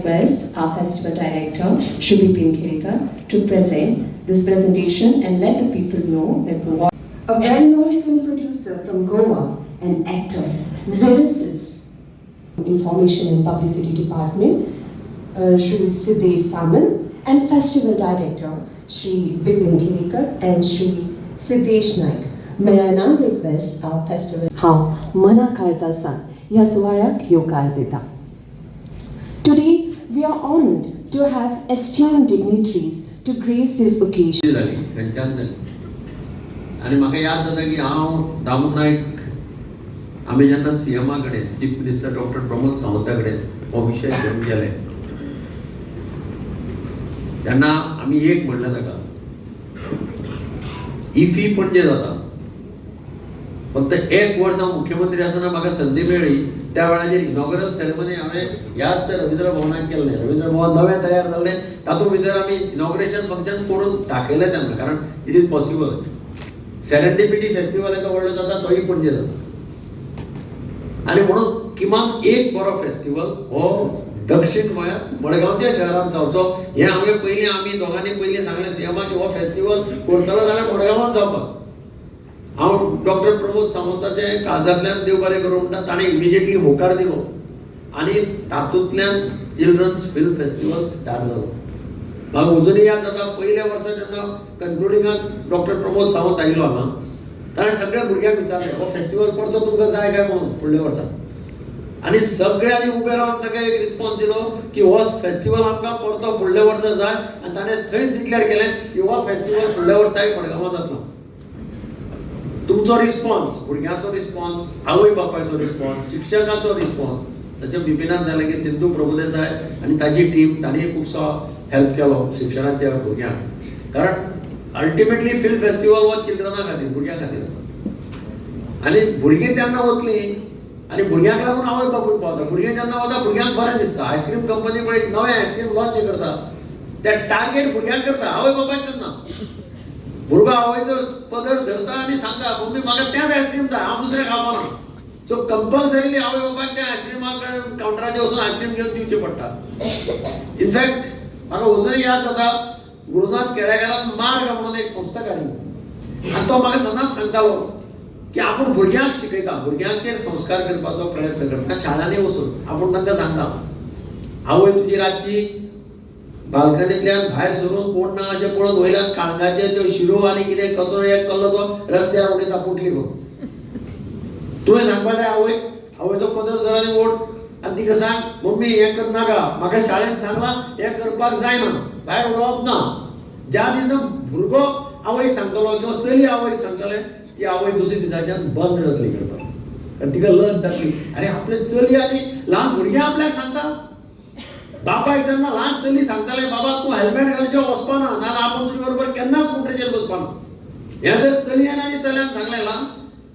request our festival director, Shubhi Pinkhirikar, to present this presentation and let the people know that what a well-known film producer from Goa, an actor, lyricist, Information and Publicity Department, Shri Siddesh Saman, and Festival Director, Shri Vipin Khirikar and Shri Siddesh Naik. May I now request our festival Mana Karzasa या सोहळ्याक येवकार दिता. Today we are honored to have esteemed dignitaries to grace this occasion. आणि म्हाका याद जाता की हांव दामोदर नायक आमी जेन्ना सीएमा कडेन chief minister doctor Pramod Savanta कडेन हो विशय घेवन गेले तेन्ना आमी एक म्हणलें ताका इफी पणजे जाता फक्त एक वर्स हांव मुख्यमंत्री आसतना म्हाका संदी मेळ्ळी त्या वेळाचेर इनॉग्रल सेरेमनी हांवें ह्याच रवींद्र भवनाक केल्लें. रवींद्र भवन नवें तयार जाल्लें तातूंत भितर आमी इनॉग्रेशन फंक्शन करून दाखयलें तेन्ना कारण it is possible. Serendipity festival येता व्हडलो जाता तोय पणजे जाता आनी म्हणून किमान एक बरो फेस्टिवल हो दक्षिण गोंयांत मडगांवच्या शहरांत जावचो हें हांवें पयलीं आमी दोगांनी पयलीं सांगलें सीएमाक की हो फेस्टिवल करतलो जाल्यार मडगांवांत जावपाक. हांव डॉक्टर प्रमोद सावंताचे काळजांतल्यान देव बरें करूं म्हणटा ताणें इमिजिएटली होकार दिलो आनी तातूंतल्यान चिल्ड्रन्स फिल्म फेस्टिवल स्टार्ट जालो. म्हाका अजुनूय याद जाता पयल्या वर्सा जेन्ना कन्क्लुडिंगाक डॉक्टर प्रमोद सावंत आयिल्लो हांगा ताणें सगळ्या भुरग्यांक विचारलें हो फेस्टिवल परतो तुमकां जाय काय म्हणून फुडल्या वर्सा आनी सगळ्यांनी उबे रावन ताका एक रिस्पॉन्स दिलो की हो फेस्टिवल आमकां परतो फुडल्या वर्सा जाय आनी ताणें थंयच डिक्लेअर केलें की हो फेस्टिवल फुडल्या वर्साय मडगांवां जातलो. तुमचो रिस्पॉन्स भुरग्यांचो रिस्पॉन्स आवय बापायचो रिस्पॉन्स शिक्षकाचो रिस्पॉन्स तशें बिपिनान जालें की सिंधू प्रभुदेसाय आनी ताची टीम तांणी खुबसो हेल्प केलो शिक्षणाच्या भुरग्यांक कारण अल्टिमेटली फिल्म फेस्टिवल हो चिल्ड्रना खातीर भुरग्यां खातीर आसा आनी भुरगीं तेन्ना वतलीं आनी भुरग्यांक लागून आवय बापूय पावता. भुरगीं जेन्ना वता भुरग्यांक बरें दिसता. आयस्क्रीम कंपनी कडेन नवें आयस्क्रीम लॉन्च करता ते टार्गेट भुरग्यांक करता आवय बापायक करना. भुरगो आवयचो पदर धरता आनी सांगता मम्मी म्हाका तेंच आयस्क्रीम जाय हांव दुसरें खावपाना. सो कंपल्सरीली आवय बापायक त्या आयस्क्रिमा कडेन कावंटराचेर वचून आयस्क्रीम घेवन दिवचें पडटा. इनफॅक्ट म्हाका अजुनूय याद जाता गुरुनाथ केळेकारान मार्ग म्हणून एक संस्था काडली आनी तो म्हाका सदांच सांगतालो की आपूण भुरग्यांक शिकयता भुरग्यांचेर संस्कार करपाचो प्रयत्न करता शाळांनी वचून आपूण तांकां सांगता आवय तुजी रातची बाल्कनींतल्यान भायर सरून कोण ना अशें पळोवन वयल्यान काळंगाचे त्यो शिरो आनी कितें कचरो एक कल्लो तो रस्त्यार उडयता पुटली गो. तुवें सांगपा जाय आवयचो पदर धर आनी ओड आनी तिका सांग मम्मी हें कर नाका म्हाका शाळेंत सांगलां हें करपाक जायना भायर उडोवप ना. ज्या दिसा भुरगो आवयक सांगतलो किंवा चली आवयक सांगतलें ती आवय दुसऱ्या दिसाच्यान बंद जातली करपाक आनी तिका लज जातली. आनी आपले चली आनी ल्हान भुरगें आपल्याक सांगता बापायक जेन्ना ल्हान चली सांगताले बाबा तूं हेल्मेट घालचें वचपाना नाजाल्यार आपूण तुजे बरोबर केन्ना स्कूटरीचेर बसपाना. हें जर चलयेन आनी चल्यान सांगलें ल्हान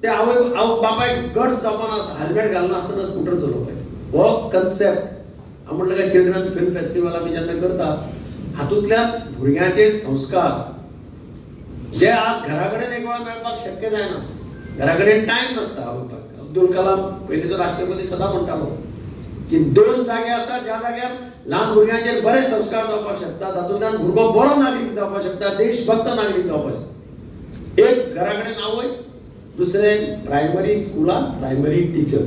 ते आवय बापायक गट्स जावपाना हेल्मेट घालनासतना स्कूटर चलोवपाक. हो कन्सेप्ट हांव म्हणलें काय चिल्ड्रन फिल्म फेस्टिवल आमी जेन्ना करता हातूंतल्यान भुरग्यांचे संस्कार जे आज घरा कडेन एक वेळा मेळपाक शक्य जायना. घरा कडेन टायम नासता आवयपाक. अब्दुल कलाम पयलींचो राष्ट्रपती सदां म्हणटालो की 2 जागे आसात ज्या जाग्यार ल्हान भुरग्यांचेर बरे संस्कार जावपाक शकता तातूंतल्यान भुरगो बरो नागरीक जावपाक शकता देशभक्त नागरीक जावपाक शकता. एक घरा कडेन आवय दुसरें प्रायमरी स्कुलान प्रायमरी टिचर.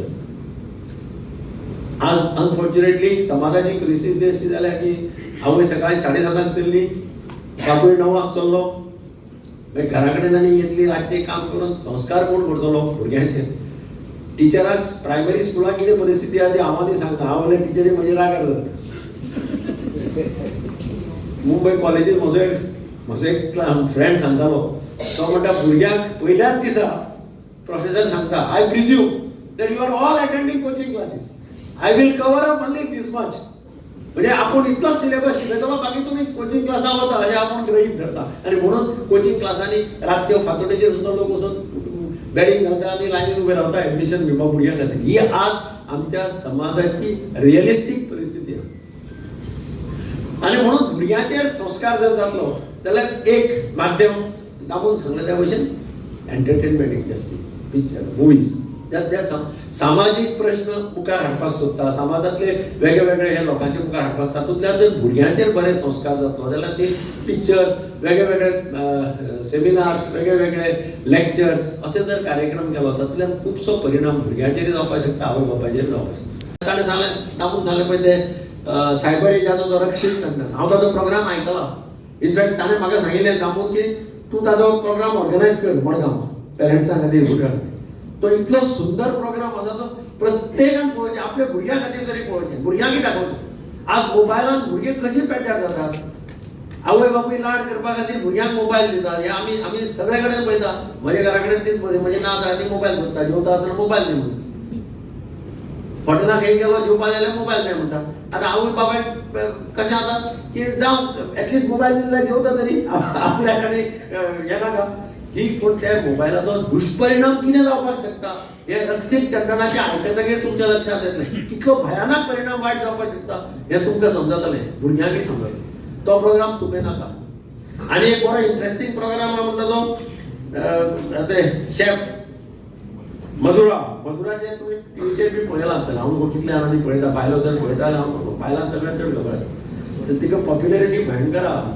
आज अनफॉर्च्युनेटली समाजाची परिस्थिती अशी जाल्या की आवय सकाळी 7:30 चल्ली बापूय 9 चल्लो घरा कडेन आनी येतली रातचें काम करून संस्कार कोण करतलो भुरग्यांचेर. टिचराक प्रायमरी स्कुलाक कितें परिस्थिती आहा ती हांव आनी सांगता हांव जाल्यार टिचरी म्हजे रागार जाता. मुंबय कॉलेजींत म्हजो एक फ्रेंड सांगतालो तो म्हणटा भुरग्यांक पयल्याच दिसा प्रोफेसर सांगता I presume that you are all attending coaching classes I will cover up only this much. म्हणजे आपूण इतलोच सिलेबस शिकयतलो बाकी तुमी कोचिंग क्लासा वता अशें आपूण गृहीत धरता. आनी म्हणून कोचिंग क्लासांनी रातच्यो फातोडेचेर सुद्दां लोक वचून बॅडींग घालता आनी लायनीन उबे रावता एडमिशन घेवपाक भुरग्यां खातीर. ही आज आमच्या समाजाची रियलिस्टीक परिस्थिती आहा. आनी म्हणून भुरग्यांचेर संस्कार जर जातलो जाल्यार एक माध्यम दामून सांगले त्या भशेन एंटरटेनमेंट इंडस्ट्री पिक्चर मुवीज सामाजीक प्रश्न मुखार हाडपाक सोदता, समाजातले वेगवेगळे हे लोकांचे मुखार हाडपाक, तातूंतल्यान जर भुरग्यांचेर बरे संस्कार जातलो जाल्यार ते पिक्चर्स, वेगवेगळे सेमिनार्स, वेगवेगळे लेक्चर्स असे जर कार्यक्रम केलो तातूंतल्यान खुबसो परिणाम भुरग्यांचेर जावपाक शकता, आवय बापायचेर जावपाक शकता. ताणें सांगलें दामून सांगलें पळय ते सायबर एजाचो जो रक्षीत टंडन, हांव ताचो प्रोग्राम आयकला. इनफॅक्ट ताणें म्हाका सांगिल्लें दामून की तूं ताजो प्रोग्राम ऑर्गनायज कर मडगांव पेरंट्सां खातीर भुरग्यांक. तो इतलो सुंदर प्रोग्राम आसा तो प्रत्येकान पळोवचें, आपल्या भुरग्यां खातीर तरी पळोवचें, भुरग्यांकय दाखोवचें. आज मोबायलान भुरगे कशे पेड्ड्यार जातात, आवय बापूय लाड करपा खातीर भुरग्यांक मोबायल दितात. हे आमी सगळे कडेन पळयता. म्हज्या घरा कडेन तीच म्हजे नात आहा ती मोबायल सोदता, जेवता आसतना मोबायल दी म्हणून. हॉटेलाक खंय गेलो जेवपाक जाल्यार मोबायल जाय म्हणटा. आतां आवय बापायक कशें जाता की जावं एटलीस्ट मोबायल दिल्यार जेवता तरी आपल्या कडेन हें नाका की. पूण त्या मोबायलाचो दुश्परिणाम कितें जावपाक शकता हे रक्षीत टंडनाचे आयकतकीर तुमच्या लक्षांत येतलें. कितलो भयानक परिणाम वायट जावपाक शकता हें तुमकां समजतलें, भुरग्यांकय समजतलें. तो प्रोग्राम चुकय नाका. आनी एक बरो इंट्रस्टींग प्रोग्राम आहा म्हणटा तो ते शेफ मधुराचे तुमी टीव्हीचेर बी पळयला आसतलें. हांव कितले जाणांनी पळयता, बायलो जर पळयता हांव बायलांक सगळ्यांत चड खबर आसा. तर तिका पॉप्युलॅरिटी भयंकर आहा,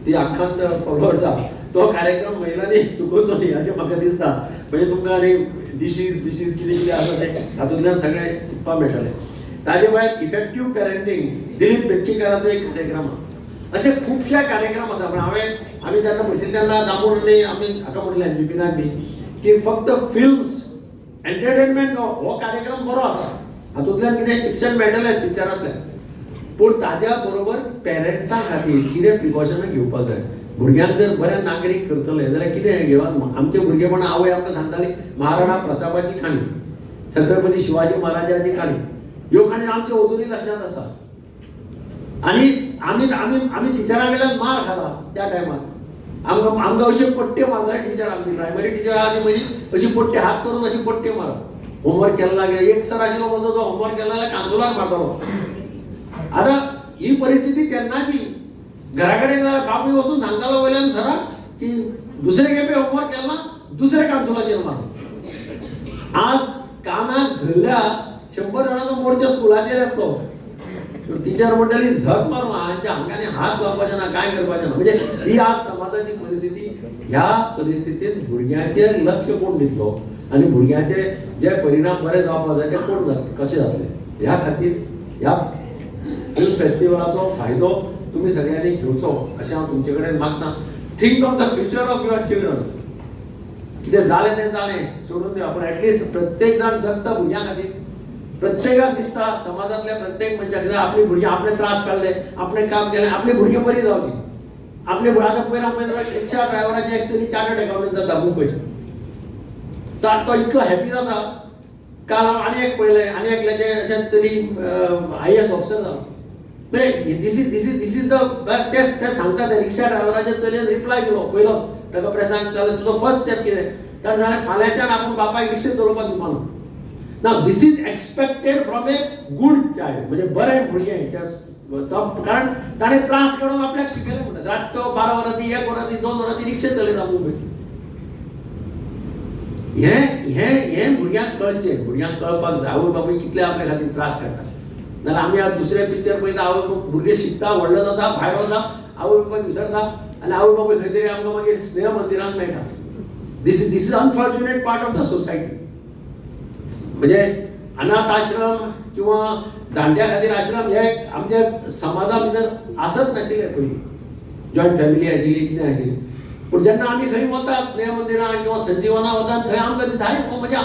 ती आख्खांत फॉलोअर्स आहा. तो कार्यक्रम महिलांनी चुकोवचो न्ही अशें म्हाका दिसता. म्हणजे तुमकां आनी डिशीज कितें कितें आसा तें हातूंतल्यान सगळें शिकपाक मेळटलें. ताजे भायर इफेक्टीव पेरंटींग दिलीप बेतकीकाराचो एक कार्यक्रम आहा. असे खुबशे कार्यक्रम आसा. पण आमी तेन्ना बशिल्ले तेन्ना दामोदरांनी आमी हाका म्हटलें बिपिनाक बी की फक्त फिल्म्स एंटरटेनमेंट हो कार्यक्रम बरो आसा, हातूंतल्यान कितें शिक्षण मेळटलें पिक्चरांतल्यान. पूण ताज्या बरोबर पेरंट्सां खातीर कितें प्रिकॉशनां घेवपाक जाय. भुरग्यांक जर बरें नागरीक करतले जाल्यार कितें घेवप. आमचे भुरगेपण आवय आमकां सांगताली महाराणा प्रतापाची काणी, छत्रपती शिवाजी महाराजाची काणी, ह्यो काणी आमच्या अजुनूय लक्षांत आसा. आनी आमी टिचरां कडल्यान मार खाला त्या टायमार. आमकां अशे पट्ट्यो मारताले टिचर. आमची प्रायमरी टिचर आहा ती म्हजी अशी पट्टी हात करून अशी पट्ट्यो मारप. होमवर्क केला एक सर आशिल्लो म्हणतो तो होमवर्क केला जाल्यार कांसुलार मारतालो. आतां ही परिस्थिती तेन्नाची. घरा कडेन बापूय वचून सांगतालो वयल्यान सराक की दुसरे खेपे होमवर्क केला ना दुसरे कांसुलाचेर मार. आज कानाक धरल्या 100 जाणांचो मोर्चा स्कुलाचेर येतलो. टीचर म्हणटली झक मारून हांगांनी हात लावपाचे ना, काय करपाचें ना. म्हणजे ही आज समाजाची परिस्थिती. ह्या परिस्थितीत भुरग्यांचेर लक्ष कोण दितलो आनी भुरग्यांचे जे परिणाम बरे जावपाक जाय ते कोण कशे जातले. ह्या खातीर ह्या फिल्म फेस्टिवलाचो फायदो तुमी सगळ्यांनी घेवचो अशें हांव तुमचे कडेन मागता. Think of the future of your children. कितें जालें तें जालें सोडून दिवप. पूण एटलीस्ट प्रत्येक जाण जगता भुरग्यां खातीर. प्रत्येकाक दिसता समाजातल्या प्रत्येक मनशाक आपली भुरगीं आपले त्रास काडले, आपलें काम केलें, आपली भुरगीं बरी जावची. आपले आतां पयलीं रिक्षा ड्रायव्हराचे एक्चुअली चार्टर्ड अकाउंटंट जाता मुंबय. तो इतलो हॅपी जाता. काल हांव आनी एक पळयलें, आनी एकल्याचे अशेंच चली IAS ऑफिसर जालो. म्हणजे दीस इज द ते सांगता ते रिक्षा ड्रायव्हराचे चलयेन रिप्लाय दिलो पयलोच. ताका प्रेसाक विचारलें तुजो फर्स्ट स्टेप कितें. ताणें सांगलें फाल्यांच्यान आपूण बापायक रिक्षेत चलोवपाक दिवपाना. Now this is expected from a good child. म्हणजे बरें भुरगें. कारण ताणें त्रास काडून आपल्याक शिकयलें म्हणटा. रातचो 12 वरां ती 1 वरां ती 2 वरां ती रिक्षेत चलयता मुंबय. हें भुरग्यांक कळचें. भुरग्यांक कळपाक जाय आवय बापूय कितले आपल्या खातीर त्रास काडटा. नाल्यार आमी आज दुसरे पिक्चर पळयता आवय भुरगे शिकता, व्हडलो जाता, भायर वता, आवय बापायक विसरता आनी आवय बापूय खंय तरी आमकां मागीर स्नेह मंदिरांत मेळटा. This is unfortunate part of the society. म्हणजे अनाथ आश्रम किंवा जाणट्या खातीर आश्रम हे आमच्या समाजा भितर आसत नाशिल्ले पयलीं. जॉयंट फॅमिली आशिल्ली, कितें आशिल्ली. पूण जेन्ना आमी खंय वतात स्नेह मंदिरां किंवा संजीवना वतात थंय आमकां दिसता म्हज्या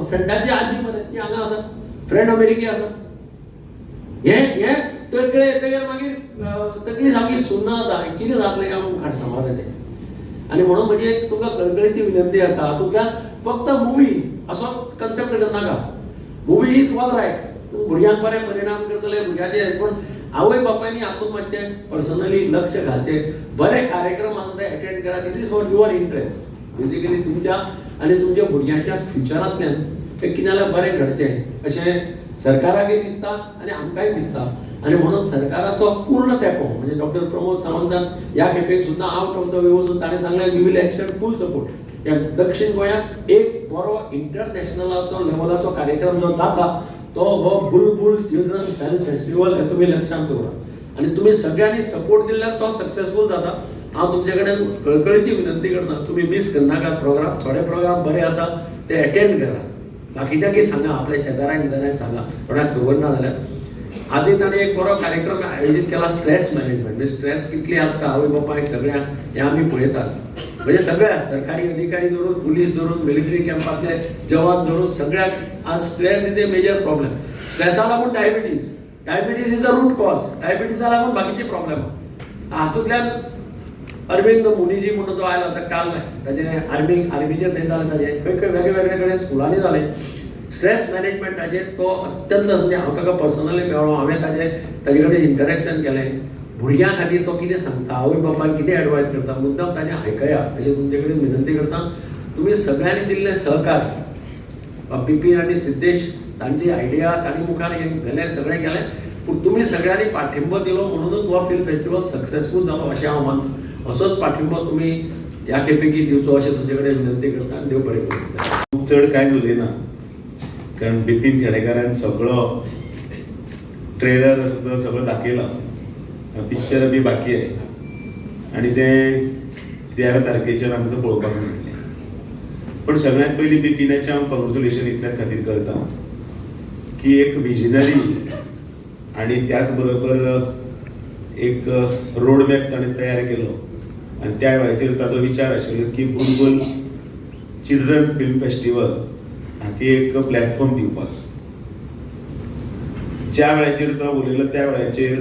फ्रेंडाची आजी मरे ती हांगा आसा, फ्रेंड अमेरिके आसा. हे तकले येतकीर मागीर तकली सामकी सुन्न जाता. कितें जातलें काय मुखार समाजाचें. आनी म्हणून म्हजी एक तुमकां कळकळीची विनंती आसा. हातूंतल्यान फक्त मुवी असो कन्सेप्ट करनाका. Movie is all right. भुरग्यांक बरे परिणाम करतले भुरग्याचे. पूण आवय बापायनी हातूंत मातशें पर्सनली लक्ष घालचें. बरे कार्यक्रम आसा ते अटेंड करा. This is for your interest. Basically तुमच्या आनी तुमच्या भुरग्यांच्या फ्युचरांतल्यान तें कितें जाल्यार बरें घडचें अशें सरकाराकय दिसता आनी आमकांय दिसता. आनी म्हणून सरकाराचो पूर्ण तेंको म्हणजे डॉक्टर प्रमोद सावंतान ह्या खेपेक सुद्दां आवट ऑफ द वे वचून ताणें सांगलें we will extend full support. या दक्षिण गोंयांत एक बरो इंटरनॅशनलाचो लेवलाचो कार्यक्रम जो जाता तो हो बुलबुल चिल्ड्रन फिल्म फेस्टिवल हे तुमी लक्षांत दवरा आनी तुमी सगळ्यांनी सपोर्ट दिल्यार तो सक्सेसफूल जाता. हांव तुमचे कडेन कळकळीची विनंती करता तुमी मिस करनाकात प्रोग्राम. थोडे प्रोग्राम बरे आसा ते अटेंड करा. बाकीच्यांक सांगा, आपल्या शेजाऱ्यांक बिजाऱ्यांक सांगा, कोणाक खबर ना जाल्यार. आजय ताणें एक बरो कार्यक्रम आयोजीत केला स्ट्रेस मॅनेजमेंट. म्हणजे स्ट्रेस कितली आसता आवय बापायक सगळ्यांक हें आमी पळयतात. म्हणजे सगळ्या सरकारी अधिकारी धरून पुलीस धरून मिलिटरी कॅम्पातले जवान धरून सगळ्याक आज stress is a major problem. स्ट्रेसा लागून diabetes is the root cause. डायबिटीजा लागून बाकीचे प्रॉब्लेम. हातूंतल्यान अरविंद मुनीजी म्हणून जो आयला होता काल ताजे आर्मीचेर थंय जालें ताजें खंय खंय वेगळे वेगळे कडेन स्कुलांनी जालें. स्ट्रेस मॅनेजमेंटाचेर तो अत्यंत म्हणजे हांव ताका पर्सनली मेळ्ळो. हांवें ताजे कडेन इंटरेक्शन केलें. भुरग्यां खातीर तो कितें सांगता, आवय बापायक कितें एडवायस करता, मुद्दाम ताजें आयकया अशें तुमचे कडेन विनंती करता. तुमी सगळ्यांनी दिल्लें सहकार्य बिपीन आनी सिद्धेश तांची आयडिया तांणी मुखार गेलें सगळें केलें. पूण तुमी सगळ्यांनी पाठिंबो दिलो म्हणूनच हो फिल्म फेस्टिवल सक्सेसफूल जालो अशें हांव मानता. असोच पाठिंबो तुमी ह्या खेपेकी दिवचो अशें तुमचे कडेन विनंती करता. देव बरें करूं. चड कांय उलयना कारण बिपीन खेडेकारान सगळो ट्रेलर आसा तो सगळो दाखयला. पिक्चर बी बाकी आहे आनी ते 13 तारखेच्यान आमकां पळोवपाक मेळटलें. पण सगळ्यांत पयलीं बिपीनाचें हांव कॉंग्रेच्युलेशन इतल्याच खातीर करता की एक विजनरी आनी त्याच बरोबर एक रोड मॅप ताणें तयार केलो. आनी त्या वेळाचेर ताचो विचार आशिल्लो की बुलबुल चिल्ड्रन फिल्म फेस्टिवल हाका एक प्लॅटफॉर्म दिवपाक. ज्या वेळाचेर तो उलयलो त्या वेळाचेर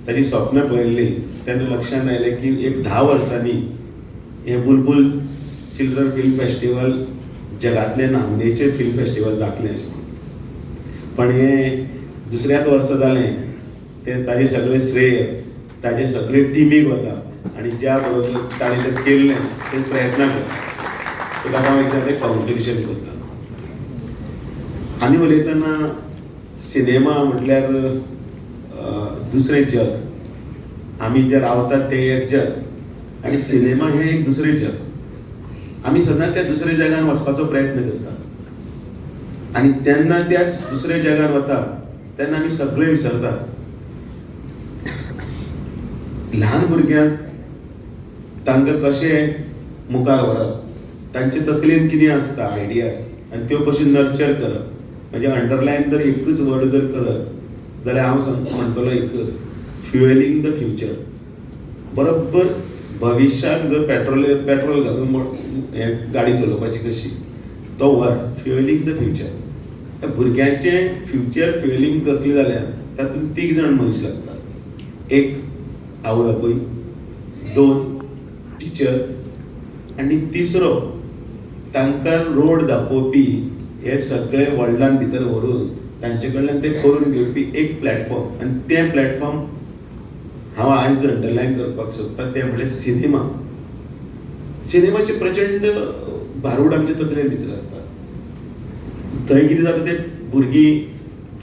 ताची स्वप्न पळयल्ली तेन्ना लक्षांत आयलें की एक 10 वर्सांनी हें बुलबुल चिल्ड्रन फिल्म फेस्टिवल जगांतलें नामनेचें फिल्म फेस्टिवल जातलें अशें. पण हें दुसऱ्याच वर्स जालें तें ताजें सगळें श्रेय ताजे सगळे टिमीक वता आनी ज्या बरोबर ताणें तें केल्लें तें प्रयत्न करता. सो ताका हांव एकदां तें कॉंग्रेच्युलेशन करता. आमी उलयतना सिनेमा म्हटल्यार दुसरें जग. आमी जे रावतात तें एक जग आनी सिनेमा हें एक दुसरें जग. आमी सदांच त्या दुसऱ्या जगान वचपाचो प्रयत्न करता आनी तेन्ना त्या दुसऱ्या जगान वता तेन्ना आमी सगळे विसरतात. ल्हान भुरग्यांक तांकां कशें मुखार व्हरप, तांचे तकलेन कितें आसता आयडियाज आनी त्यो कश्यो नर्चर करप. म्हणजे अंडरलायन जर एकूच वर्ड जर करत जाल्यार हांव म्हणटलो एकच फ्युएलिंग द फ्युचर. बरोबर भविश्यात जर पेट्रोल घालून हें गाडी चलोवपाची कशी तो वर्ड फ्युएलिंग द फ्युचर. भुरग्यांचें फ्युचर फ्युएलिंग करतलें जाल्यार तातूंत 3 जाण मनीस लागतात. एक आवय बापूय, 2 टिचर आनी 3रो तांकां रोड दाखोवपी हे सगळे वर्ल्डान भितर व्हरून तांचे कडल्यान ते करून घेवपी एक प्लॅटफॉर्म. आनी तें प्लॅटफॉर्म हांव आयज अंडरलायन करपाक सोदता तें म्हणल्यार सिनेमा. सिनेमाचे प्रचंड भारूड आमच्या तकलेन भितर आसता. थंय कितें जाता ते भुरगीं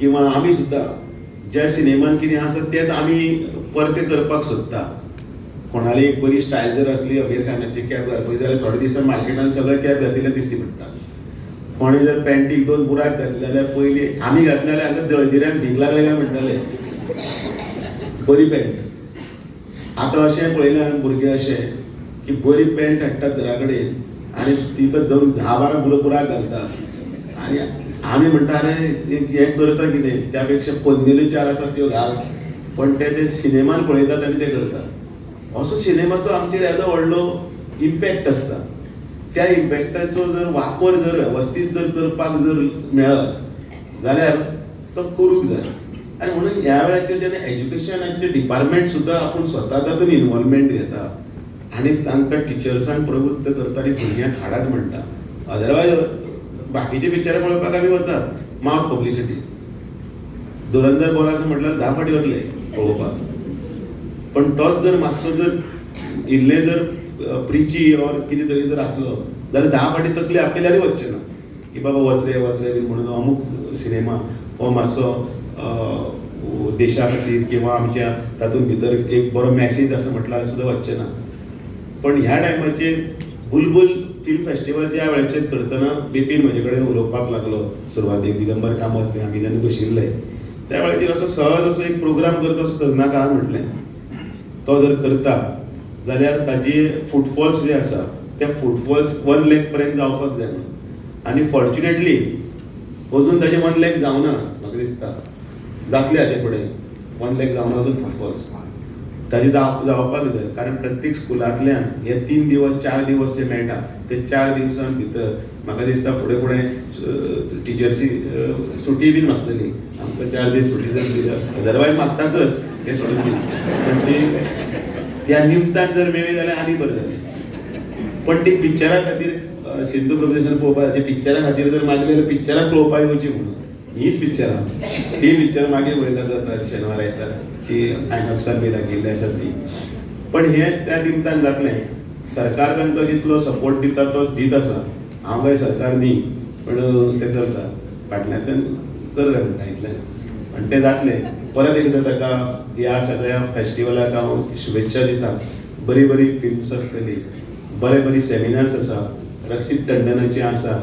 किंवा आमी सुद्दां ज्या सिनेमान कितें आसा तेंच आमी परते करपाक सोदता. कोणाली एक बरी स्टायल जर आसली अमीर खानाची कॅप घालपी जाल्यार थोडे दिसान मार्केटान सगळे कॅप घातिल्ले दिसती पडटा. कोणें जर पॅन्टीक 2 बुराक घातले जाल्यार पयलीं आमी घातले जाल्यार हांगा जळजिऱ्यान भीक लागले काय म्हणटाले बरी पॅन्ट. आतां अशें पळयलां भुरगे अशें की बरी पॅन्ट हाडटात घरा कडेन आनी तिका 10-12 बुराक घालतात आनी आमी म्हणटा अरे हें करता कितें त्या पेक्षा पन्नेल्यो 4 आसात त्यो घाल. पण ते सिनेमान पळयतात आनी ते करतात. असो सिनेमाचो आमचेर येदो व्हडलो इम्पॅक्ट आसता. त्या इम्पॅक्टाचो जर वापर जर वेवस्थीत जर करपाक जर मेळत जाल्यार तो करूंक जाय. आनी म्हणून ह्या वेळाचेर जेन्ना एज्युकेशनाचे डिपार्टमेंट सुद्दां आपूण स्वता तातूंत इनवॉल्वमेंट घेता आनी तांकां टिचर्सांक प्रवृत्त करता आनी भुरग्यांक हाडात म्हणटा. अदरवायज बाकीचे पिक्चरां पळोवपाक आमी वतात मास पब्लिसिटी. धुरंधर बरो आसा म्हटल्यार 10 फावटी वतले पळोवपाक. पण तोच जर मातसो जर इल्ले जर प्रिची ऑर कितें तरी जर आसलो जाल्यार 10 फावटी तकली आपल्यारय वचचे ना की बाबा वचले बी म्हणून अमूक सिनेमा हो मातसो देशा खातीर किंवा आमच्या तातूंत भितर एक बरो मॅसेज आसा म्हटल्यार सुद्दां वचचे ना. पण ह्या टायमाचेर बुलबुल फिल्म फेस्टिवल ज्या वेळेचेर करतना बिपीन म्हजे कडेन उलोवपाक लागलो सुरवातेक दिगंबर कामत आमी जेन्ना बशिल्ले त्या वेळेचेर असो सहज असो एक प्रोग्राम करता असो करनाका म्हटलें तो जर करता जाल्यार ताजी फुटफॉल्स जे आसा त्या फुटफॉल्स 1 लाख पर्यंत जावपाक जाय आनी फॉर्च्युनेटली अजून ताजे 1 लाख जावना म्हाका दिसता जातले हाचे फुडें 1 लाख जावना अजून फुटफॉल्स ताजी जावपाक जाय कारण प्रत्येक स्कुलांतल्यान हे 3 दिवस 4 दिवस जे मेळटा ते 4 दिवसां भितर म्हाका दिसता फुडें फुडें टिचर्सी सुटी बीन मागतली आमकां 4 दीस सुटी जर दिली अदरवायज मागतातच हे सोडून बी पण ती त्या निमतान जर मेळ्ळी जाल्यार आनी बरें जालें पण ती पिक्चरा खातीर सिंधू प्रदर्शन पळोवपाक ते पिक्चरा खातीर जर मागले जाल्यार पिक्चरां पळोवपाक येवची म्हणून हीच पिक्चरां ती पिक्चर मागीर पळयल्यार जाता शेनवार येता ती आयनॉक्सान बी दाखयल्ली आसा ती पण हे त्या निमतान जातलें सरकार तांकां जितलो सपोर्ट दिता तो दीत आसा हांव काय सरकार न्ही पण ते करता फाटल्यांतल्यान करता म्हणटा इतलें आनी तें जातलें परत एकदां ताका ह्या सगळ्या फेस्टिवलाक हांव शुभेच्छा दिता बरी बरी फिल्म्स आसतली बरे सेमिनार्स आसा रक्षीत टंडनाचें आसा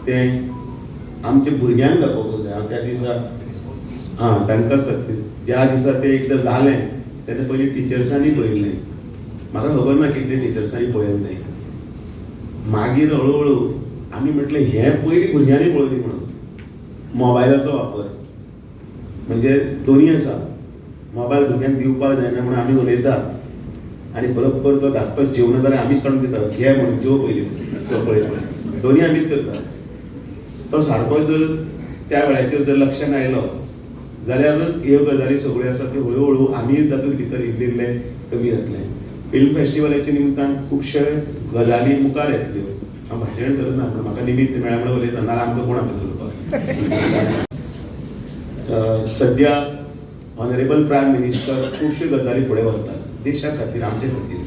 तें आमच्या भुरग्यांक दाखोवपाक जाय हांव त्या दिसा तांकांच खातीर ज्या दिसा तें एकदां जालें तेन्ना पयलीं टिचर्सांनी पळयल्लें म्हाका खबर ना कितले टिचर्सांनी पळयलें तें मागीर हळू आमी म्हटलें हें पयलीं भुरग्यांनी पळयलें म्हणून मोबायलाचो वापर म्हणजे दोनी आसा मोबायल भुरग्यांक दिवपाक जायना म्हणून आमी उलयता आनी बरोबर तो धाकटो जेवना जाल्यार आमीच काडून दिता घे म्हणून जेव पयलीं तो पळय दोनी आमीच करता तो सारको जर त्या वेळाचेर जर लक्षान आयलो जाल्यार ह्यो गजाली सगळ्यो आसा त्यो हळू आमी तातूंत भितर इल्ले कमी जातले फिल्म फेस्टिवलाच्या निमतान खुबशे गजाली मुखार येतल्यो हांव भाशण करना पूण म्हाका निमित्त मेळ्ळा म्हणून उलयता नाल्यार आमकां कोण आपल्याक उलोवपाक सद्या ऑनरेबल प्रायम मिनिस्टर खुबश्यो गजाली फुडें व्हरतात देशा खातीर आमचे खातीर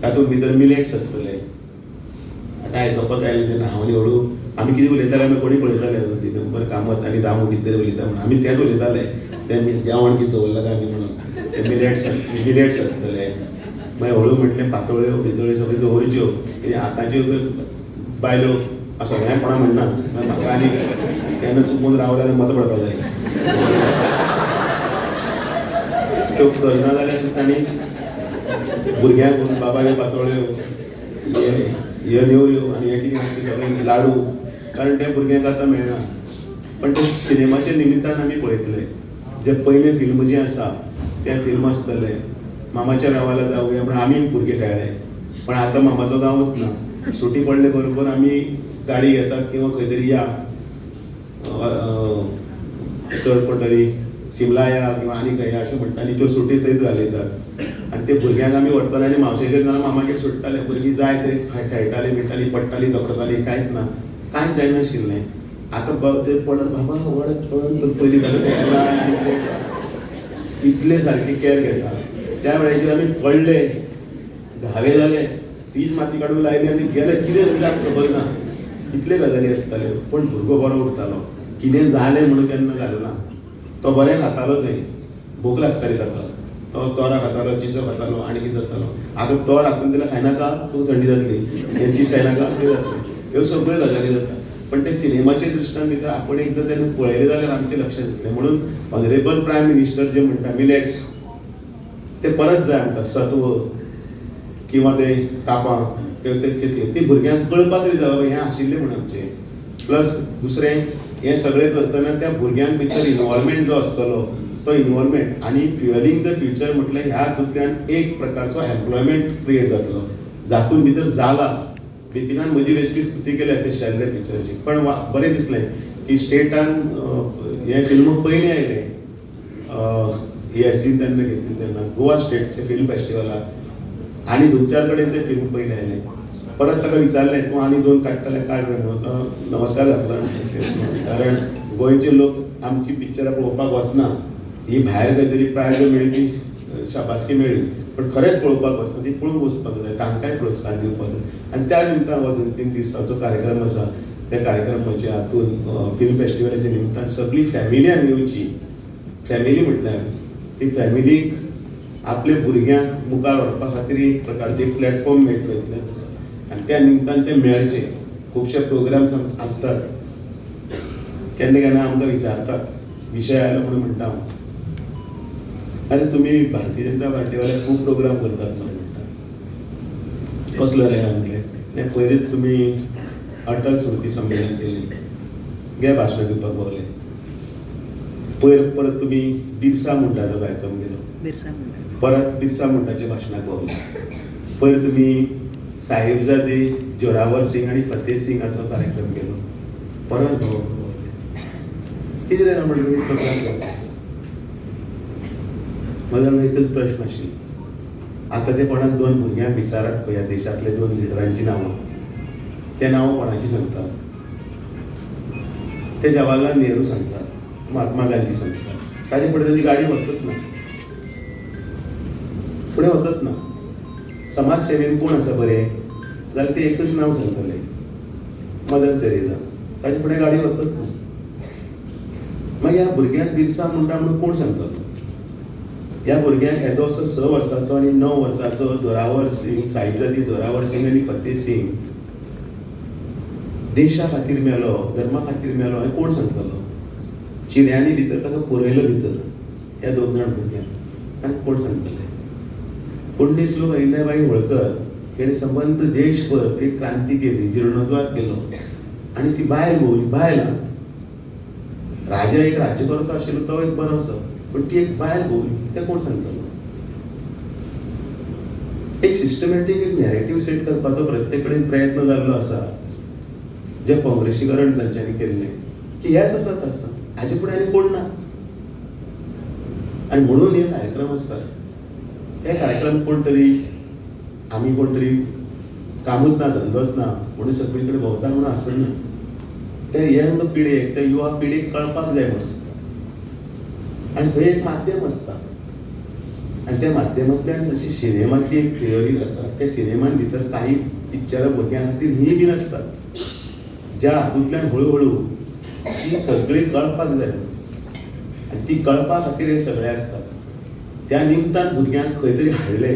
तातूंत भितर मिलेट्स आसतले आतां आयकपाक आयलें तेन्ना हांव हळू आमी कितें उलयताले आमी कोणी पळयताले दिगंबर कामत आनी दामू कितें उलयता म्हणून आमी तेंच उलयताले तें जेवण कितें दवरलां काय आमी म्हणून ते मिलेट्स आसतले मागीर हळू म्हटलें पातोळ्यो बितोळ्यो सगळ्यो दवरच्यो आतांच्यो बायलो सगळ्यांक कोणा म्हणना म्हाका आनी केन्ना चुकून रावले जाल्यार मतां पडपाक जाय त्यो करना जाल्यार सुद्दां आनी भुरग्यांक बाबा ह्यो पातोळ्यो ह्यो नेवऱ्यो आनी हें कितें आसता सगळें लाडू कारण त्या भुरग्यांक आतां मेळना पण ते सिनेमाच्या निमित्तान आमी पळयतले जे पयले फिल्म जे आसा ते फिल्म आसतले मामाच्या गांवाला जावया म्हणून आमी भुरगे खेळ्ळे पण आतां मामाचो गांवूच ना सुटी पडले बरोबर आमी गाडी घेतात किंवा खंय तरी या चड पडटली शिमला या किंवा आनी खंय अशें म्हणटा आनी त्यो सुटी थंयच घालयतात आनी ते भुरग्यांक आमी व्हरताले आनी मावशेगेर जाल्यार मामागेर सुट्टाले भुरगीं जाय तरी खेळटालीं बिळटालीं पडटालीं धपडटालीं कांयच ना कांयच जायनाशिल्लें आतां ते पडत बाबा व्हड पयलीं जाल्यार इतले सारकी कॅर घेता त्या वेळाचेर आमी पडले घावे जाले तीच माती काडून लायली आनी गेले कितें जालें आमकां खबर ना इतले गजाली आसताल्यो पण भुरगो बरो उरतालो कितें जालें म्हणून केन्ना जालें ना तो बरें खातालो थंय भूक लागताली ताका तो तोरा खातालो चिचो खातालो आनी कितें जातालो आतां तो राखून दिल्यार खायनाका तूं थंडी जातली हेंचीच खायनाका तें जातलें ह्यो सगळ्यो गजाली जाता पण ते सिनेमाचे दृश्टान भितर आपण एकदां तेन्ना पळयलें जाल्यार आमचें लक्षांत येतलें म्हणून ऑनरेबल प्रायम मिनिस्टर जे म्हणटा मिलेट्स ते परत जाय आमकां सत्व किंवा ते कापां ती भुरग्यांक कळपाक तरी जाय हें आशिल्लें म्हणून आमचें प्लस दुसरें हें सगळें करतना त्या भुरग्यांक भितर इनवॉल्वमेंट जो आसतलो तो इनवॉल्वमेंट आनी फ्युअलिंग द फ्युचर म्हटल्यार ह्या हातूंतल्यान एक प्रकारचो एम्प्लॉयमेंट क्रिएट जातलो जातून भितर जाला बिपिनान म्हजी वेसली स्तुती केल्या ते शेल्ले पिक्चराची पण बरें दिसलें की स्टेटान हें फिल्म पयलीं आयलें ESCन तेन्ना घेतली तेन्ना गोवा स्टेटचे फिल्म फेस्टिवलाक आनी 2-4 कडेन तें फिल्म पयलीं आयलें परत ताका विचारलें तूं आनी 2 काडटलें काड रे नमस्कार घातलो कारण गोंयचे लोक आमची पिक्चरां पळोवपाक वचना ही भायर खंय तरी प्रायज मेळ्ळी ती शाबासकी मेळ्ळी पण खरेंच पळोवपाक वचना ती पळोवंक वचपाक जाय तांकांय प्रोत्साहन दिवपाक जाय आनी त्या निमतान हो 2-3 दिसाचो कार्यक्रम आसा त्या कार्यक्रमाच्या हातूंत फिल्म फेस्टिवलाच्या निमतान सगळी फॅमिली हांगा येवची फॅमिली म्हटल्यार ती फॅमिलीक आपल्या भुरग्यांक मुखार व्हरपा खातीर एक प्रकारचे प्लॅटफॉर्म मेळटलो इतलेंच आसा आनी त्या निमतान ते मेळचे. खुबशे प्रोग्राम्स आसतात, केन्ना केन्ना आमकां विचारतात, विशय आयलो म्हणून म्हणटा हांव, अरे तुमी भारतीय जनता पार्टीवाले खूब प्रोग्राम करतात म्हणटा. कसलो रे हांगले? पयलींच तुमी अटल स्मृती संमेलन केलें, गे भाशणां दिवपाक पावले. परत तुमी बिरसा मुंडाचो कार्यक्रम केलो, परत बिरसा मुंडाच्या भाशणाक पावले. पयर तुमी साहिबजादे जोरावर सिंग आनी फतेह सिंगाचो कार्यक्रम केलो, परत पावले. कितें जालें म्हणून प्रोग्राम करता? म्हजो हांगा एकच प्रश्न आशिल्लो, आतांचे कोणाक 2 भुरग्यांक विचारात पळय ह्या देशांतले 2 लिडरांची नांवां, ते नांवां कोणाची सांगता? ते जवाहरलाल नेहरू सांगतात, महात्मा गांधी सांगतात. ताजे फुडें ताची गाडी वचत ना, फुडें वचत ना. समाज सेवेन कोण आसा बरें जाल्यार ते एकच नांव सांगतले, मदर तेरेसा. ताजे फुडें गाडी वचत ना. मागीर ह्या भुरग्यांक बिरसा मुंडा म्हणून कोण सांगतलो? ह्या भुरग्यांक येदोसो 6 वर्सांचो आनी 9 वर्सांचो जोरावर सिंग, साहिबजादी जोरावर सिंग आनी फतेह सिंग देशा खातीर मेलो, धर्मा खातीर मेलो हें कोण सांगतलो? चिऱ्यांनी भितर ताका पुरयलो भितर ह्या 2 जाण भुरग्यांक, तांकां कोण सांगतले? पुण्यश्लोक अहिल्याबाई होळकर हेणे संबंद देशभर एक क्रांती केली, जीर्णोद्वार केलो आनी ती बायल भोंवली. बायल राजा एक राज्यकर्तो आशिल्लो तो एक बरो आसा, पण ती एक बायल भोंवली, तें कोण सांगतलो? एक सिस्टमॅटीक एक नॅरेटिव्ह सेट करपाचो प्रत्येक कडेन प्रयत्न जाल्लो आसा, जे काँग्रेसीकरण तांच्यांनी केल्लें की हेच आसात आसा, हाजे फुडें आनी कोण ना. आनी म्हणून हे कार्यक्रम आसतात. हे कार्यक्रम कोण तरी आमी कोण तरी कामूच ना, धंदोच ना म्हणून सगळे कडेन भोंवता म्हणून आसना. त्या यंग पिळगेक, त्या युवा पिळगेक कळपाक जाय म्हणून आसता. आनी थंय एक माध्यम आसता, आनी त्या माध्यमांतल्यान जशी सिनेमाची एक थियोरी आसा, त्या सिनेमान भितर काही पिक्चरां भुरग्यां खातीर ही बीन आसतात, ज्या हातूंतल्यान हळू ती सगळी कळपाक जाय आनी ती कळपा खातीर हे सगळे आसतात. त्या निमतान भुरग्यांक खंय तरी हाडले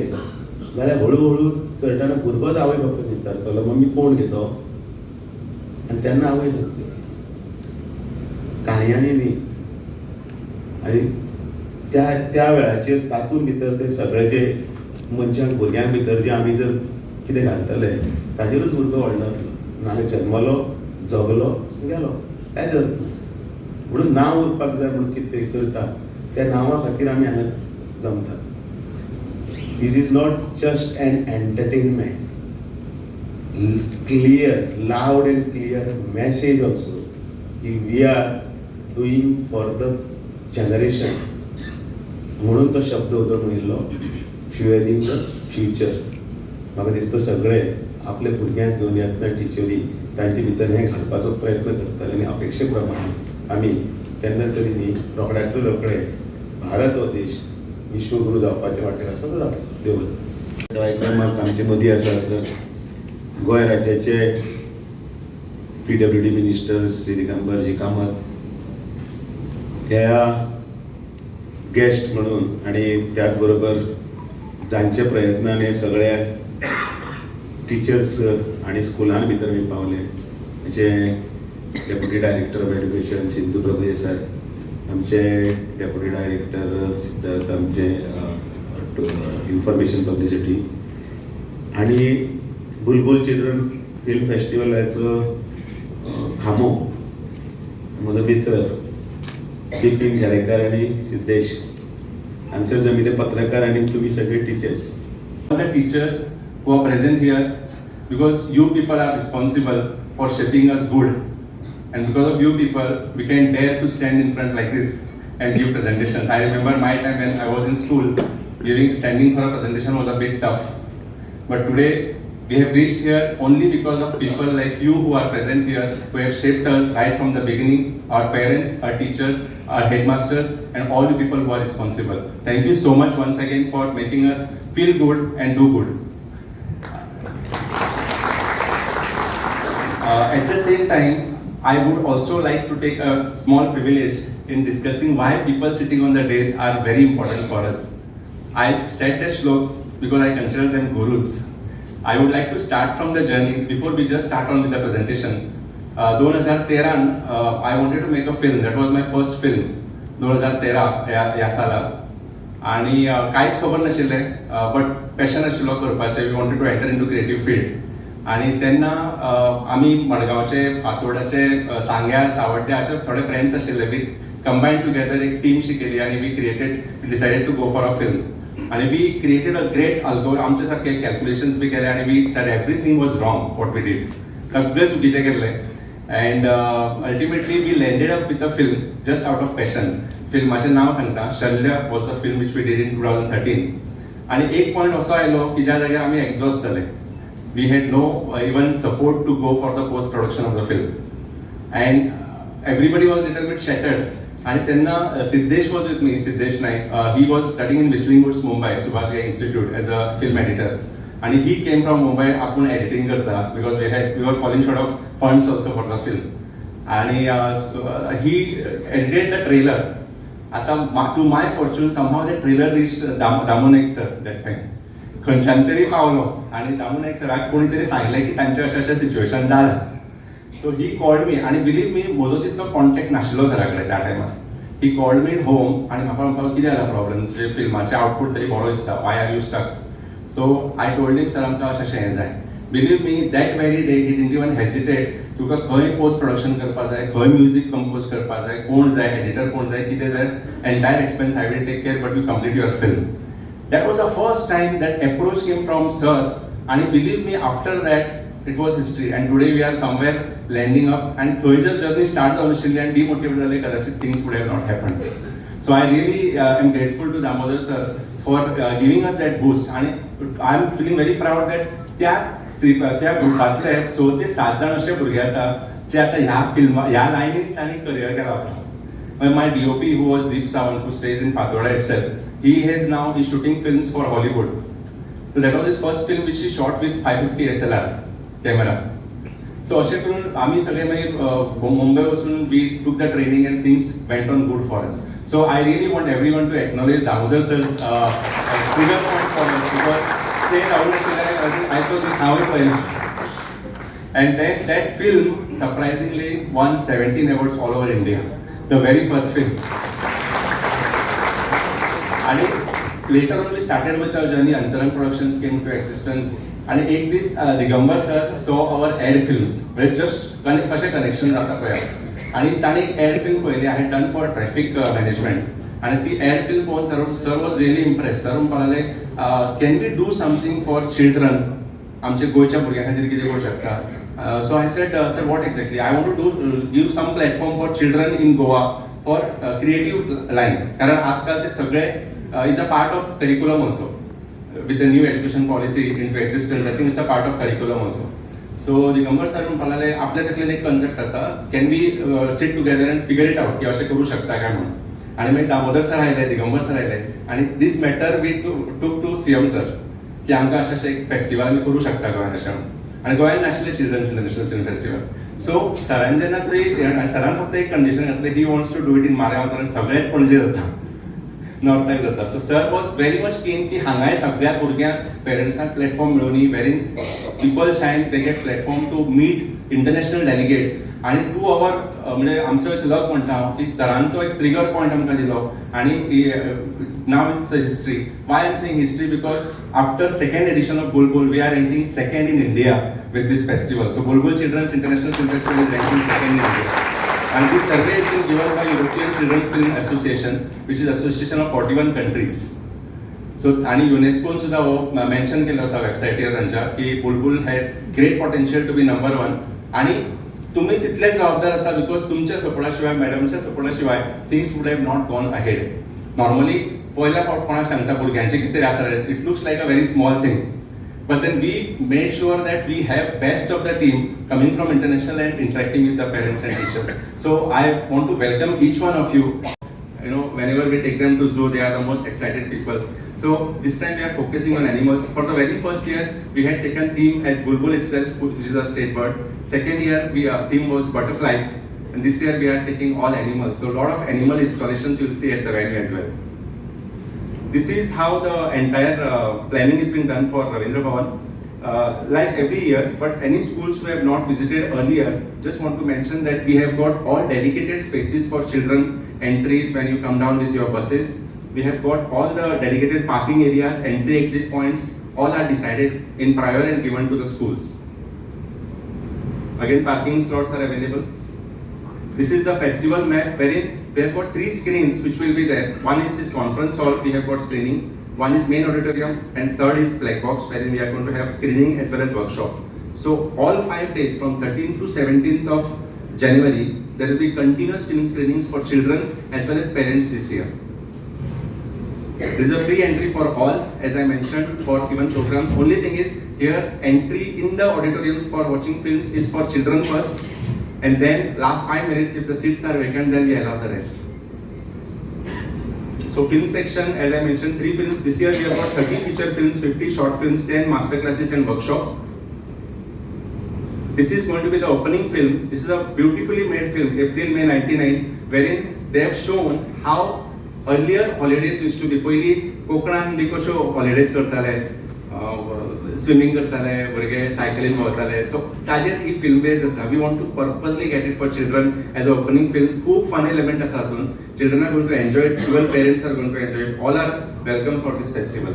जाल्यार हळू करताना भुरगोच आवय बापूय विचारतलो, मम्मी कोण घेतो? आनी तेन्ना आवय सांगतली, काणयांनी न्ही. आनी त्या वेळाचेर तातूंत भितर ते सगळे जे मनशांक भुरग्यांक भितर जे आमी जर कितें घालतले ताजेरूच भुरगो व्हडलो जातलो. नाल्यार जल्मलो, जगलो, गेलो, काय धरत ना. म्हणून नांव उरपाक जाय म्हणून कितें करता त्या नांवा खातीर आमी हांगा जमतात. It is not just an entertainment, clear, loud and clear message also की we are doing for the generation. म्हणून तो शब्द उदो म्हणिल्लो, फ्युएलिंग द फ्युचर. म्हाका दिसता सगळे आपले भुरग्यांक घेवन येतना टिचरी तांचे भितर हें घालपाचो प्रयत्न करतले आनी अपेक्षे प्रमाणे आमी केन्ना तरी न्ही रोखड्यातले भारत हो देश विश्वगुरू जावपाचे वाटेर आसा तो जातलो. देव कार्यक्रमाक आमचे मदीं आसात गोंय राज्याचे PWD मिनिस्टर श्री दिगंबरजी कामत, ह्या गेस्ट म्हणून आनी त्याच बरोबर जांचे प्रयत्नान हे सगळ्या टिचर्स आनी स्कुलां भितर आमी पावले. जे deputy director of education Sindhu Prabhudesai, आमचे डेप्युटी डायरेक्टर सिद्धार्थ, आमचे इन्फॉर्मेशन पब्लिसिटी, आनी बुलबुल चिल्ड्रन फिल्म फेस्टिवलाचो खामो म्हजो मित्र बिपीन केळेकर आनी सिद्धेश, हांगसर जमिल्ले पत्रकार आनी तुमी सगळे teachers. The teachers who are present here, because you people are responsible for shaping us good, and because of you people we can dare to stand in front like this and give presentations. I remember my time when I was in school, standing for a presentation was a bit tough, but today we have reached here only because of people like you who are present here, who have shaped us right from the beginning, our parents, our teachers, our headmasters, and all the people who are responsible. Thank you so much once again for making us feel good and do good. At the same time, I would also like to take a small privilege in discussing why people sitting on the dais are very important for us. I said that shlok because I consider them gurus. I would like to start from the journey before we just start on with the presentation. 2013 I wanted to make a film. That was my first film. 2013 या सालाक आणि कांयच खबर नाशिल्लें but passion आशिल्लो करपाचें. We wanted to enter into creative field आणि तेन्ना आमी मडगांवचे फातोर्डाचे सांग्यार सावड्ड्या अशे थोडे फ्रेंड्स आशिल्ले. वी कंबायन टुगेदर एक टीमशी केली आणि we decided to go for a film आणि we created a great algorithm. आमचे सारके कॅल्क्युलेशन्स बी केले आणि we said everything was wrong what we did. सगळें चुकीचें केल्लें and ultimately we landed up with a film just out of passion. फिल्माचें नांव सांगता शल्य was the film which we did in 2013. आणि एक पॉइंट असो आयलो की ज्या जाग्यार आमी एक्झॉस्ट जाले. We had no even support to go for the post production of the film and everybody was little bit shattered. आणि तेन्ना Siddhesh was with me, Siddesh Naik. He was studying in Whistling Woods, Mumbai, Subhash Ghai Institute as a film editor. And he came from Mumbai आपूण editing करता because we were falling short of funds also for the film. And he edited the trailer. आता to my fortune somehow the trailer reached Damu Naik sir that time. खंयच्यान तरी पावलो आणि दामू नाईक सराक कोणी तरी सांगलें की तांचे अशें सिच्युएशन जालां. सो ही कॉल्ड मी आणि बिलीव मी म्हजो तितलो कॉन्टॅक्ट नाशिल्लो सरा कडेन त्या टायमार. ही कॉल्ड मी होम आणि म्हाका म्हणपाक कितें जाला प्रॉब्लेम तुजे फिल्माचें आउटपूट तरी बरो दिसता. Why are you stuck. So I told him, sir, आमकां अशें हें जाय. Believe me, that very day he didn't even hesitate. तुका खंय पोस्ट प्रोडक्शन करपा जाय, खंय म्युजीक कंपोज करपा जाय, कोण जाय, एडिटर कोण जाय, कितें जाय, entire expense I will take care, but you complete your film. That was the first time that approach came from sir, and believe me, after that it was history. And today we are somewhere landing up, and थंयसर journey start जावन आशिल्ली and demotivated जाले कदाचित things would have not happened. So I really am grateful to Damodar sir for giving us that boost. And I am feeling very proud that त्या ग्रुपांतले 6 ते 7 जाण असे भुरगे आसा जे आतां ह्या लायनीन तांणी करियर केला. माय DOP who was Deep Sawant, who stays in Fathoda itself, he's shooting films for Hollywood. So that was his first film which he shot with 550 SLR camera. So अशें करून आमी सगळे मागीर मुंबय वचून we took the training and things went on good for us. So I really want everyone to acknowledge Damodar sir's trigger point for us because they राहून आशिल्ले I saw this how it went. And that film surprisingly won 17 awards all over India. The very first film. And later on we started with our journey. Antarang Productions came to existence. And एक दीस Digambar sir saw our ad films. With just कशें connection जाता पळय. आणि ताणें एक ad film पळयली I had done for traffic management. आणि ती ad film पळोवन sir was really impressed. Sir म्हणपाक लागले can we do something for children? आमच्या गोंयच्या भुरग्यां खातीर कितें करूं शकता? So I said, sir, what exactly? I want to give some platform for children in Goa for creative line. कारण आजकाल ते सगळे is a part of curriculum also. With the new education policy into existence, I think it's a part of curriculum also. So Digambar sir म्हणपाक लागले आपल्या तकलेन एक concept आसा, can we sit together and figure it out की अशें करूं शकता काय म्हणून. आणि मागीर दामोदर सर आयले, दिगंबर सर आयले आणि this matter we took to CM sir की आमकां अशें एक फेस्टिवल आमी करूं शकता गोंयांत अशें म्हणून. आणि गोंयांत नाशिल्लें children's international film festival. So सरान जेन्ना सरान फक्त एक कंडिशन घातलें he wants to do it in Margao कारण सगळेंच पणजे जाता नॉर्थाक जाता. So sir was very much keen की हांगाय सगळ्या भुरग्यांक पेरंट्सांक प्लॅटफॉर्म मेळोनी वेरीन पीपल शायन they get platform to meet international delegates. आणि 2 hour म्हणजे आमचो एक लक म्हणटा हांव की सरान तो एक ट्रिगर पॉयंट आमकां दिलो आणि नाव it's a history. Why I am saying history because after second edition of Bulbul we are ranking second in India with this festival. So Bulbul Children's International Film Festival is ranking second in India. And this survey has been given by European Children's Film Association, which is association of 41 countries. So आणि युनेस्कोन सुद्धा mention केलं आसा वेबसायटीर तांच्या की Bulbul has great potential to be number 1. आणि तुम्ही तितलेच जबाबदार आसा बिकॉज तुमच्या सपोर्टा शिवाय मॅडमच्या सपोर्टा शिवाय things would have not gone ahead. Normally पहिल्या फावट कोणाक सांगता भुरग्यांचे कितें तरी आसा it looks like a very small thing. But then we made sure that we have best of the team coming from international and interacting with the parents and teachers. So I want to welcome each one of you. You know, whenever we take them to zoo, they are the most excited people. So this time we are focusing on animals. For the very first year, we had taken theme as Bulbul itself, which is a state bird. Second year, theme was butterflies. And this year we are taking all animals. So a lot of animal installations you'll see at the venue as well. This is how the entire planning has been done for Ravindra Bhavan. like every year, but any schools who have not visited earlier, just want to mention that we have got all dedicated spaces for children entries when you come down with your buses. We have got all the dedicated parking areas, entry exit points, all are decided in prior and given to the schools. Again, parking slots are available. This is the festival map wherein we have got 3 screens which will be there. One is this conference hall, we have got screening. One is main auditorium, and third is black box wherein we are going to have screening as well as workshop. So all 5 days from 13th to 17th of January, there will be continuous film screenings for children as well as parents this year. There is a free entry for all, as I mentioned, for even programs. Only thing is, here entry in the auditoriums for watching films is for children first, and then last 5 minutes, if the seats are vacant, then we allow the rest. So film section, as I mentioned, 3 films. This year we have got 30 feature films, 50 short films, 10 master classes and workshops. This is going to be the opening film. This is a beautifully made film, April May 99, wherein they have shown how earlier holidays used to be. पयली कोकणान बी कशो holidays करताले, swimming करताले, भुरगे cycling वताले. So ताजेर ही film based आसा. We want to purposely get it for children as an opening film. खूप fun element आसा तातून. Children are going to enjoy it. Even parents are going to enjoy it. All are welcome for this festival.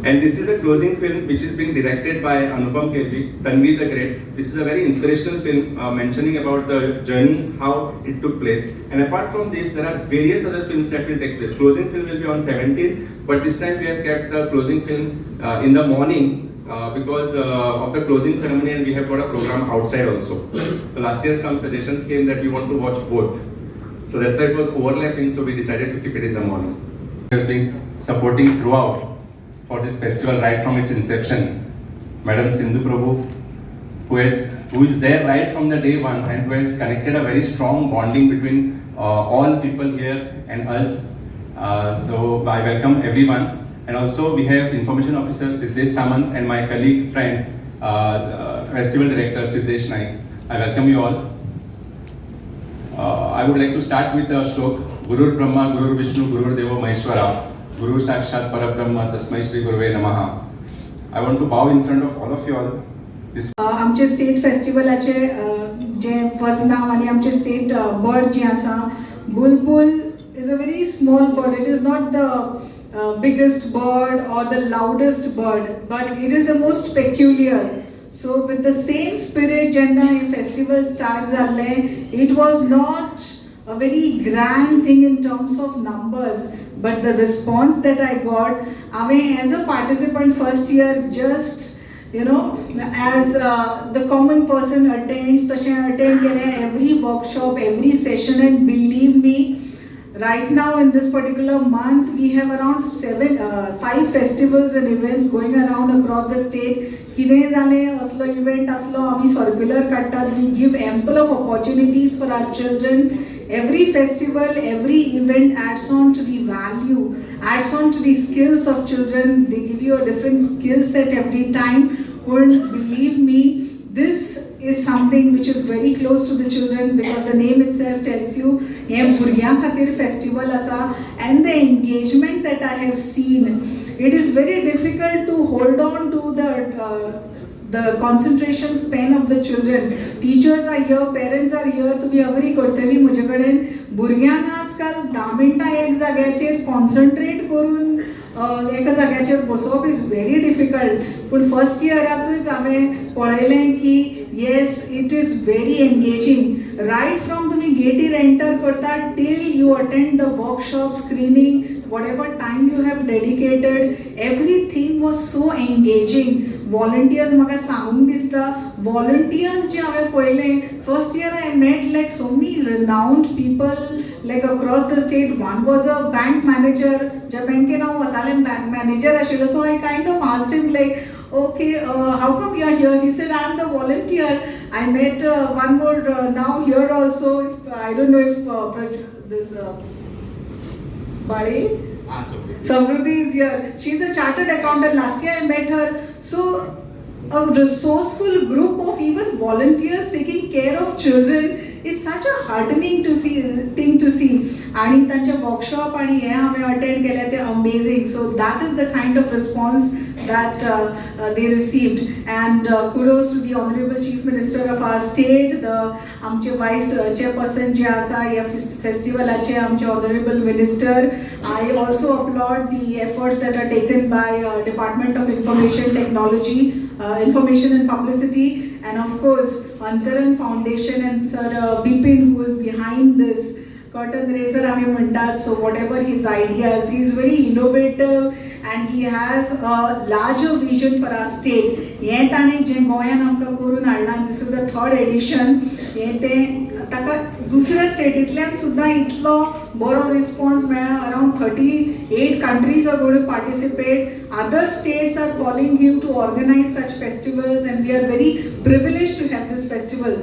And this is the closing film which is being directed by Anupam Kheji, Tanvi the Great. This is a very inspirational film mentioning about the journey, how it took place. And apart from this, there are various other films that will take place. Closing film will be on 17th, but this time we have kept the closing film in the morning because of the closing ceremony, and we have got a program outside also. So last year some suggestions came that we want to watch both. So that's why it was overlapping, so we decided to keep it in the morning. We have been supporting throughout for this festival right from its inception. Madam Sindhu Prabhu, who is there right from the day one and who has connected a very strong bonding between all people here and us. So I welcome everyone. And also we have Information Officer Siddesh Samant and my colleague friend, Festival Director Siddesh Naik. I welcome you all. I would like to start with a shlok. Gurur Brahma, Gurur Vishnu, Gurur Deva Maheshwara. Guru Sakshat Parabrahma Tasmai Shri Guruve Namaha. I want to bow in front of all of you all. आमचे state फेस्टिवलाचे जे first नाव आणि आमचे state bird जे आसा bulbul is a very small bird. It is not the biggest bird or the loudest bird, but it is the most peculiar. So with the same spirit जेन्ना हे फेस्टिवल स्टार्ट जाल्ले, it was not a very grand thing in terms of numbers, but the response that I got, as a participant first year, just as the common person attends, तशें attend केले every workshop, every session, and believe me, right now in this particular month we have around 5 festivals and events going around across the state. कितें जालें असलो event आसलो आमी circular काडटात. We give ample of opportunities for our children. Every festival, every event adds on to the value, adds on to the skills of children. They give you a different skill set every time. And believe me, this is something which is very close to the children because the name itself tells you हे भुरग्यां खातीर festival आसा. And the engagement that I have seen, it is very difficult to hold on to the concentration span of the children. Teachers are here, parents are here, तुम्ही agree करतली म्हजे कडेन. भुरग्यांक आजकाल 10 मिनटां एक जाग्याचेर कॉन्सन्ट्रेट करून एका जाग्याचेर बसप इज व्हेरी डिफिकल्ट. पूण फर्स्ट इयराकूच हांवें पळयलें की yes, it is very engaging. Right from तुमी गेटीर एंटर करता till you attend the workshop, screening, whatever time you have dedicated, everything was so engaging. Volunteers म्हाका सांगूंक दिसता, volunteers जे हांवें पळयले, first year I met like so many renowned people like across the state. One was a bank manager, ज्या बँकेन हांव वतालें bank manager आशिल्लो. So I kind of asked him like, okay, how come you are here? He said, I am the volunteer. I met one more now here also. I don't know if this Bali? Samruddhi is here. She's a chartered accountant. Last year I met her. So a resourceful group of even volunteers taking care of children is such a heartening thing to see. आणि त्यांचे workshop आणि हे हांवें attend केले ते amazing. So that is the kind of response that they received. And kudos to the Honorable Chief Minister of our state, the आमचे Vice Chairperson जे आसा ह्या फेस्टिवलाचे आमचे Honorable Minister. I also applaud the efforts that are taken by Department of Information Technology, Information and Publicity, and of course Antaran Foundation and Sir Bipin, who is behind this curtain raiser आम्ही म्हणतात. So whatever his ideas, he is very innovative and he has a larger vision for our state. हे ताणें जें गोंयान आमकां करून हाडलां, this is the 3rd edition. हे तें ताका दुसऱ्या स्टेटींतल्यान सुद्दां इतलो बरो रिस्पॉन्स मेळ्ळा. Around 38 countries are going to participate. Other states are calling him to organize such festivals, and we are very privileged to have this festival.